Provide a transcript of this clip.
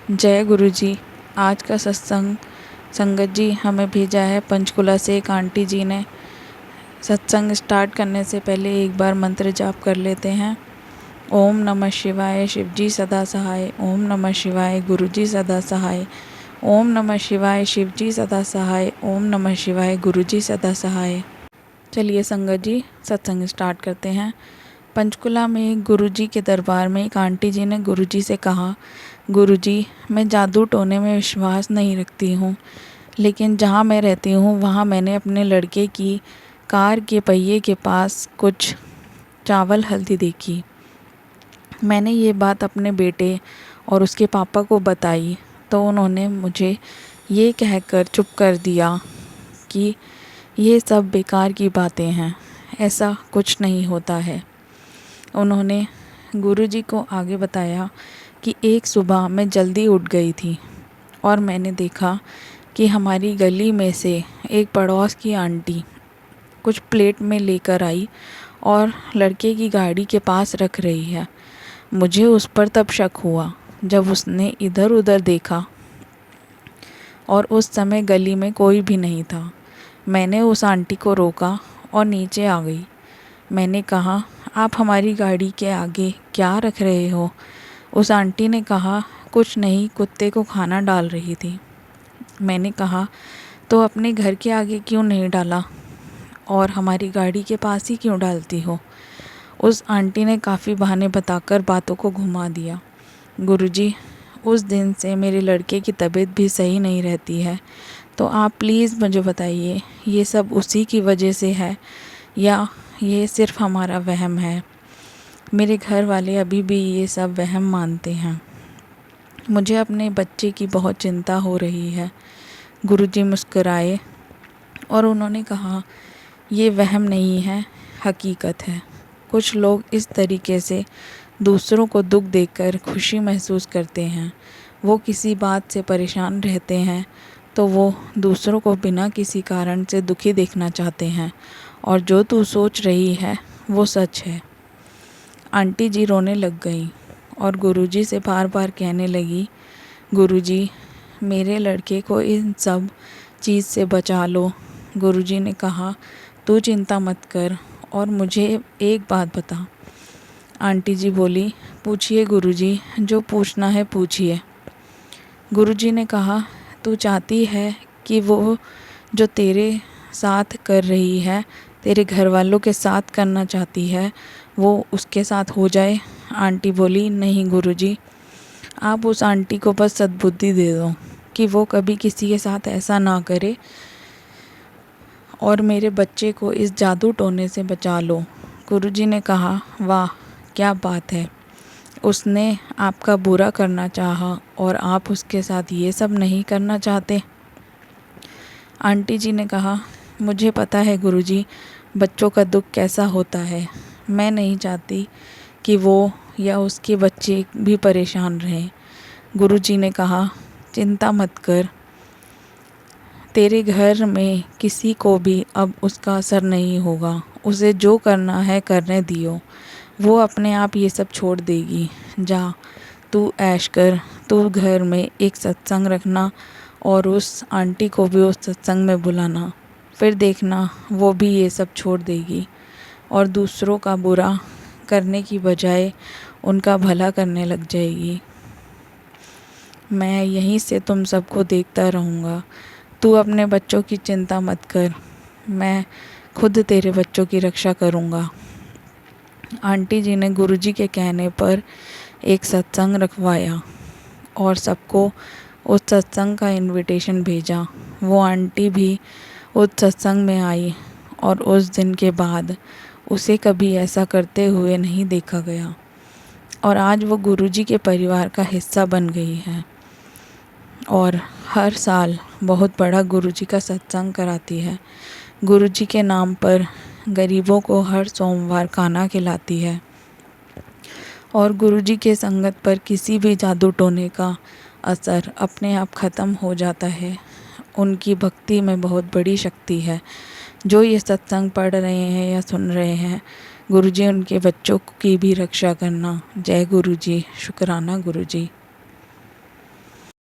जय गुरु जी। आज का सत्संग संगत जी हमें भेजा है पंचकुला से एक आंटी जी ने। सत्संग स्टार्ट करने से पहले एक बार मंत्र जाप कर लेते हैं। ओम नमः शिवाय शिव जी सदा सहाय। ओम नमः शिवाय गुरु जी सदा सहाय। ओम नमः शिवाय शिव जी सदा सहाय। ओम नमः शिवाय गुरु जी सदा सहाय। चलिए संगत जी सत्संग स्टार्ट करते हैं। पंचकुला में गुरुजी के दरबार में एक आंटी जी ने गुरुजी से कहा, गुरुजी मैं जादू टोने में विश्वास नहीं रखती हूँ, लेकिन जहाँ मैं रहती हूँ वहाँ मैंने अपने लड़के की कार के पहिए के पास कुछ चावल हल्दी देखी। मैंने ये बात अपने बेटे और उसके पापा को बताई तो उन्होंने मुझे ये कहकर चुप कर दिया कि ये सब बेकार की बातें हैं, ऐसा कुछ नहीं होता है। उन्होंने गुरुजी को आगे बताया कि एक सुबह मैं जल्दी उठ गई थी और मैंने देखा कि हमारी गली में से एक पड़ोस की आंटी कुछ प्लेट में लेकर आई और लड़के की गाड़ी के पास रख रही है। मुझे उस पर तब शक हुआ जब उसने इधर उधर देखा और उस समय गली में कोई भी नहीं था। मैंने उस आंटी को रोका और नीचे आ गई। मैंने कहा, आप हमारी गाड़ी के आगे क्या रख रहे हो? उस आंटी ने कहा, कुछ नहीं, कुत्ते को खाना डाल रही थी। मैंने कहा, तो अपने घर के आगे क्यों नहीं डाला और हमारी गाड़ी के पास ही क्यों डालती हो? उस आंटी ने काफ़ी बहाने बताकर बातों को घुमा दिया। गुरुजी, उस दिन से मेरे लड़के की तबीयत भी सही नहीं रहती है, तो आप प्लीज़ मुझे बताइए ये सब उसी की वजह से है या ये सिर्फ हमारा वहम है? मेरे घर वाले अभी भी ये सब वहम मानते हैं। मुझे अपने बच्चे की बहुत चिंता हो रही है। गुरुजी मुस्कुराए और उन्होंने कहा, ये वहम नहीं है, हकीकत है। कुछ लोग इस तरीके से दूसरों को दुख देकर खुशी महसूस करते हैं। वो किसी बात से परेशान रहते हैं तो वो दूसरों को बिना किसी कारण से दुखी देखना चाहते हैं, और जो तू सोच रही है वो सच है। आंटी जी रोने लग गई और गुरुजी से बार बार कहने लगी, गुरुजी मेरे लड़के को इन सब चीज़ से बचा लो। गुरुजी ने कहा, तू चिंता मत कर और मुझे एक बात बता। आंटी जी बोली, पूछिए गुरुजी, जो पूछना है पूछिए। गुरुजी ने कहा, तू चाहती है कि वो जो तेरे साथ कर रही है, तेरे घर वालों के साथ करना चाहती है, वो उसके साथ हो जाए? आंटी बोली, नहीं गुरुजी, आप उस आंटी को बस सद्बुद्धि दे दो कि वो कभी किसी के साथ ऐसा ना करे और मेरे बच्चे को इस जादू टोने से बचा लो। गुरुजी ने कहा, वाह क्या बात है, उसने आपका बुरा करना चाहा और आप उसके साथ ये सब नहीं करना चाहते? आंटी जी ने कहा, मुझे पता है गुरुजी, बच्चों का दुख कैसा होता है। मैं नहीं चाहती कि वो या उसके बच्चे भी परेशान रहें। गुरुजी ने कहा, चिंता मत कर, तेरे घर में किसी को भी अब उसका असर नहीं होगा। उसे जो करना है करने दियो, वो अपने आप ये सब छोड़ देगी। जा तू ऐश कर, तू घर में एक सत्संग रखना और उस आंटी को भी उस सत्संग में बुलाना, फिर देखना वो भी ये सब छोड़ देगी और दूसरों का बुरा करने की बजाय उनका भला करने लग जाएगी। मैं यहीं से तुम सबको देखता रहूँगा। तू अपने बच्चों की चिंता मत कर, मैं खुद तेरे बच्चों की रक्षा करूँगा। आंटी जी ने गुरुजी के कहने पर एक सत्संग रखवाया और सबको उस सत्संग का इनविटेशन भेजा। वो आंटी भी उस सत्संग में आई और उस दिन के बाद उसे कभी ऐसा करते हुए नहीं देखा गया और आज वो गुरुजी के परिवार का हिस्सा बन गई है और हर साल बहुत बड़ा गुरुजी का सत्संग कराती है। गुरुजी के नाम पर गरीबों को हर सोमवार खाना खिलाती है और गुरुजी के संगत पर किसी भी जादू टोने का असर अपने आप ख़त्म हो जाता है। उनकी भक्ति में बहुत बड़ी शक्ति है। जो ये सत्संग पढ़ रहे हैं या सुन रहे हैं, गुरुजी उनके बच्चों की भी रक्षा करना। जय गुरुजी, शुक्राना गुरुजी।